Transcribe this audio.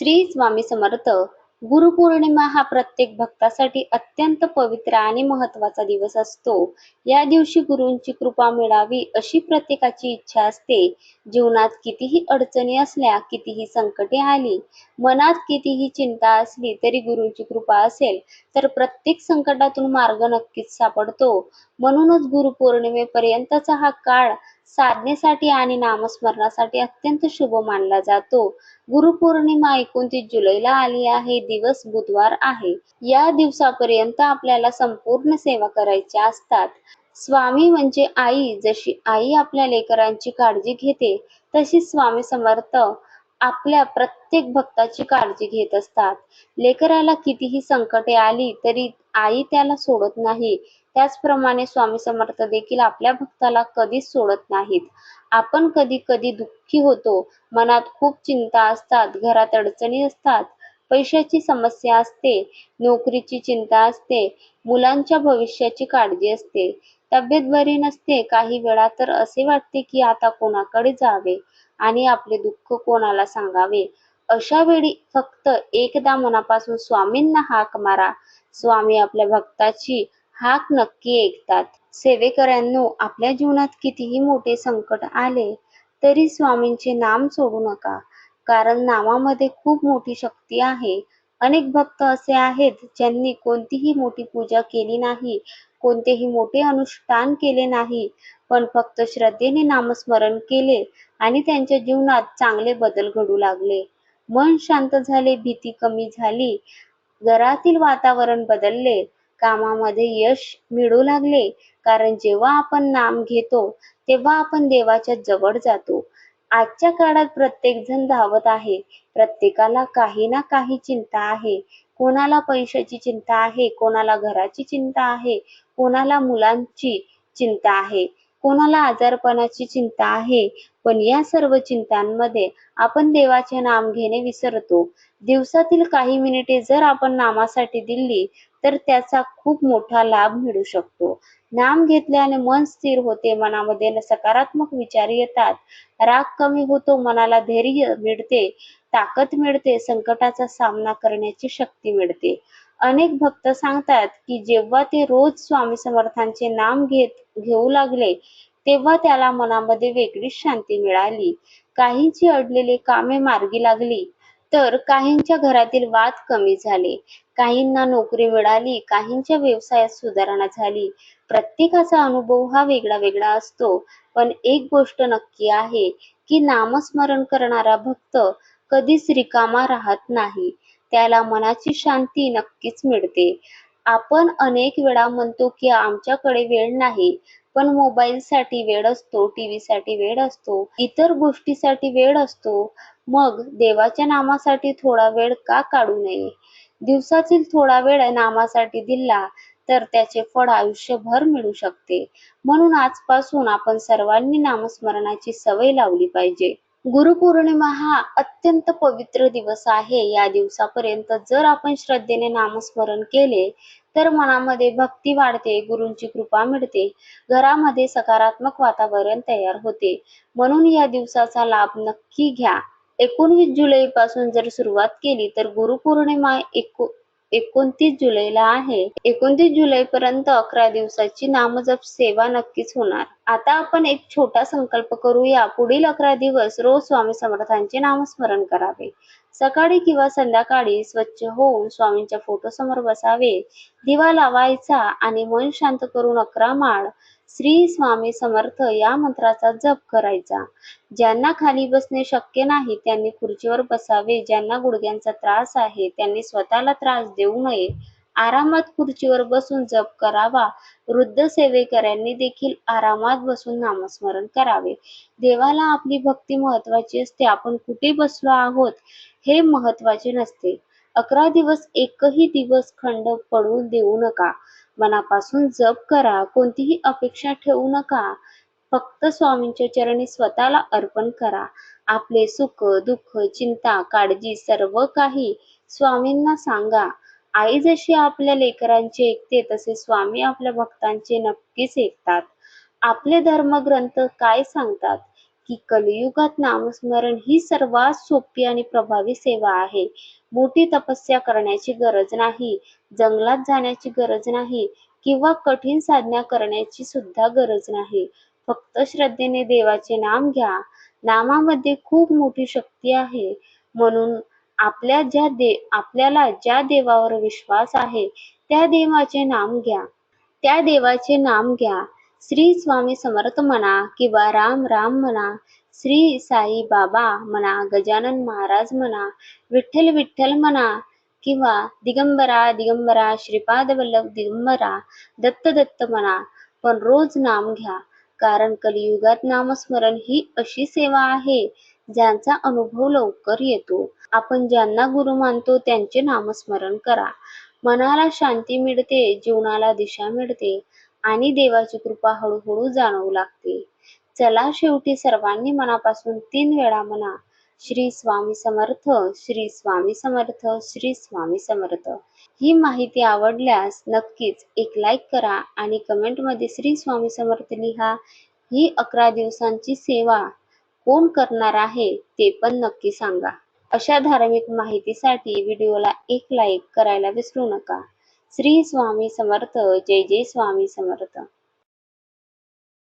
श्री स्वामी समर्थ. गुरुपौर्णिमा हा प्रत्येक भक्तासाठी अत्यंत पवित्र आणि महत्त्वाचा दिवस असतो. या दिवशी गुरूंची कृपा मिळावी अशी प्रत्येकाची इच्छा असते. जीवनात कितीही अडचणी असल्या, कितीही संकटे आली, मनात कितीही चिंता असली तरी गुरूंची कृपा असेल तर प्रत्येक संकटातून मार्ग नक्कीच सापडतो. म्हणूनच गुरुपौर्णिमेपर्यंतचा हा काळ साधनेसाठी आणि नामस्मरणासाठी अत्यंत शुभ मानला जातो. गुरुपौर्णिमा 29 जुलैला आली आहे. दिवस बुधवार आहे. या दिवसापर्यंत आपल्याला संपूर्ण सेवा करायच्या असतात. स्वामी म्हणजे आई. जशी आई आपल्या लेकरांची काळजी घेते, तशी स्वामी समर्थ आपल्या प्रत्येक भक्ताची काळजी घेत असतात. लेकराला कितीही संकटे आली तरी आई त्याला सोडत नाही. त्याचप्रमाणे स्वामी समर्थ देखील आपल्या भक्ताला कधीच सोडत नाहीत. आपण कधी कधी दुःखी होतो, मनात खूप चिंता असतात, घरात अडचणी असतात, पैशाची समस्या असते, नोकरीची चिंता असते, मुलांच्या भविष्याची काळजी असते, तब्येत बरी नसते. काही वेळा तर असे वाटते की आता कोणाकडे जावे आणि आपले दुःख कोणाला सांगावे. अशा वेळी फक्त एकदा मनापासून स्वामींना हाक मारा. स्वामी आपल्या भक्ताची हाक नक्की ऐकतात. सेवेकऱ्यांनो, आपल्या जीवनात कितीही मोठे संकट आले तरी स्वामींचे नाम सोडू नका, कारण नामामध्ये खूप मोठी शक्ती आहे. अनेक भक्त असे आहेत ज्यांनी कोणतीही मोठी पूजा केली नाही, कोणतेही मोठे अनुष्ठान केले नाही, पण फक्त श्रद्धेने नामस्मरण केले आणि त्यांच्या जीवनात चांगले बदल घडू लागले. मन शांत झाले, भीती कमी झाली, घरातील वातावरण बदलले, कामामध्ये यश मिळू लागले. कारण जेव्हा आपण नाम घेतो तेव्हा आपण देवाच्या जवळ जातो. आजच्या काळात प्रत्येक जण धावत आहे. प्रत्येकाला काही ना काही चिंता आहे. कोणाला पैशाची चिंता आहे, कोणाला घराची चिंता आहे, कोणाला मुलांची चिंता आहे, कोणाला आजारपणाची चिंता आहे. पण या सर्व चिंतांमध्ये आपण देवाचे नाम घेणे विसरतो. दिवसातील काही मिनिटे जर आपण नामासाठी दिली तर त्याचा खूप मोठा लाभ मिळू शकतो. नाम घेतल्याने मन स्थिर होते, मनामध्ये सकारात्मक विचार येतात, राग कमी होतो, मनाला धैर्य मिळते, ताकद मिळते, संकटाचा सामना करण्याची शक्ती मिळते. अनेक भक्त सांगतात की जेव्हा ते रोज स्वामी समर्थांचे नाम घेऊ लागले तेव्हा त्याला मनामध्ये वेगळीच शांती मिळाली. काहींची अडलेली कामे मार्गी लागली, तर काहींच्या घरातील वाद कमी झाले, काहींना नोकरी मिळाली, काहींच्या व्यवसायात सुधारणा झाली. प्रत्येकाचा अनुभव हा वेगळा वेगळा असतो, पण एक गोष्ट नक्की आहे की नामस्मरण करणारा भक्त कधीच रिकामा राहत नाही. त्याला मनाची शांती नक्कीच मिळते. आपण अनेक वेळा म्हणतो की आमच्याकडे वेळ नाही, पण मोबाईलसाठी वेळ असतो, टीव्ही साठी वेळ असतो, इतर गोष्टीसाठी वेळ असतो. मग देवाच्या नामासाठी थोडा वेळ का काढू नये? दिवसातील थोडा वेळ नामासाठी दिला तर त्याचे फळ आयुष्यभर मिळू शकते. म्हणून आजपासून आपण सर्वांनी नामस्मरणाची सवय लावली पाहिजे. गुरुपौर्णिमा हा अत्यंत पवित्र दिवस आहे. या दिवसापर्यंत जर आपण श्रद्धेने नामस्मरण केले तर मनामध्ये भक्ती वाढते, गुरूंची कृपा मिळते, घरामध्ये सकारात्मक वातावरण तयार होते. म्हणून या दिवसाचा लाभ नक्की घ्या. 29 जुलै पासून जर सुरुवात केली तर गुरुपौर्णिमा 29 जुलैला आहे. 29 जुलैपर्यंत 11 दिवसाची नामजप सेवा नक्कीच होणार. आता आपण एक छोटा संकल्प करूया. पुढील 11 दिवस रोज स्वामी समर्थांचे नामस्मरण करावे. सकाळी किंवा संध्याकाळी स्वच्छ होऊन स्वामींच्या फोटोसमोर बसावे, दिवा लावायचा आणि मन शांत करून 11 माळ श्री स्वामी समर्थ या मंत्राचा जप करायचा. ज्यांना खाली बसणे शक्य नाही त्यांनी खुर्चीवर बसावे. ज्यांना गुडघ्यांचा त्रास आहे त्यांनी स्वतःला त्रास देऊ नये. आरामात खुर्चीवर बसून जप करावा. वृद्ध सेवेकऱ्यांनी देखील आरामात बसून नामस्मरण करावे. देवाला आपली भक्ती महत्वाची असते. आपण कुठे बसलो आहोत हे महत्वाचे नसते. 11 दिवस एकही दिवस खंड पडू देऊ नका. मनापासून जप करा. कोणतीही अपेक्षा ठेवू नका. फक्त स्वामींच्या चरणी स्वतःला अर्पण करा. आपले सुख, दुःख, चिंता, काळजी सर्व काही स्वामींना सांगा. आई जशी आपल्या लेकरांचे ऐकते तसे स्वामी आपल्या भक्तांचे नक्कीच ऐकतात. आपले धर्मग्रंथ काय सांगतात की कलियुगात नामस्मरण ही सर्वात सोपी आणि प्रभावी सेवा आहे. मोठी तपस्या करण्याची गरज नाही, जंगलात जाण्याची गरज नाही किंवा कठीण साधना करण्याची सुद्धा गरज नाही. फक्त श्रद्धेने देवाचे नाम घ्या. नामामध्ये खूप मोठी शक्ती आहे. म्हणून आपल्याला ज्या देवावर विश्वास आहे त्या देवाचे नाम घ्या. त्या देवाचे नाम घ्या. श्री स्वामी समर्थ म्हणा किंवा राम राम म्हणा, श्री साई बाबा म्हणा, गजानन महाराज म्हणा, विठ्ठल विठ्ठल म्हणा किंवा दिगंबरा दिगंबरा, श्रीपाद वल्लभ दिगंबरा, दत्त दत्त म्हणा, पण रोज नाम घ्या. कारण कलियुगात नामस्मरण ही अशी सेवा आहे ज्यांचा अनुभव लवकर येतो. आपण ज्यांना गुरु मानतो त्यांचे नामस्मरण करा. मनाला शांती मिळते, जीवनाला दिशा मिळते आणि देवाची कृपा हळूहळू जाणवू लागते. चला शेवटी सर्वांनी मनापासून 3 वेळा म्हणा, श्री स्वामी समर्थ, श्री स्वामी समर्थ, श्री स्वामी समर्थ. ही माहिती आवडल्यास नक्कीच एक लाईक करा आणि कमेंटमध्ये श्री स्वामी समर्थ लिहा. ही 11 दिवसांची सेवा कोण करणार आहे ते पण नक्की सांगा. अशा धार्मिक माहितीसाठी व्हिडिओला एक लाईक करायला विसरू नका. श्री स्वामी समर्थ. जय जय स्वामी समर्थ.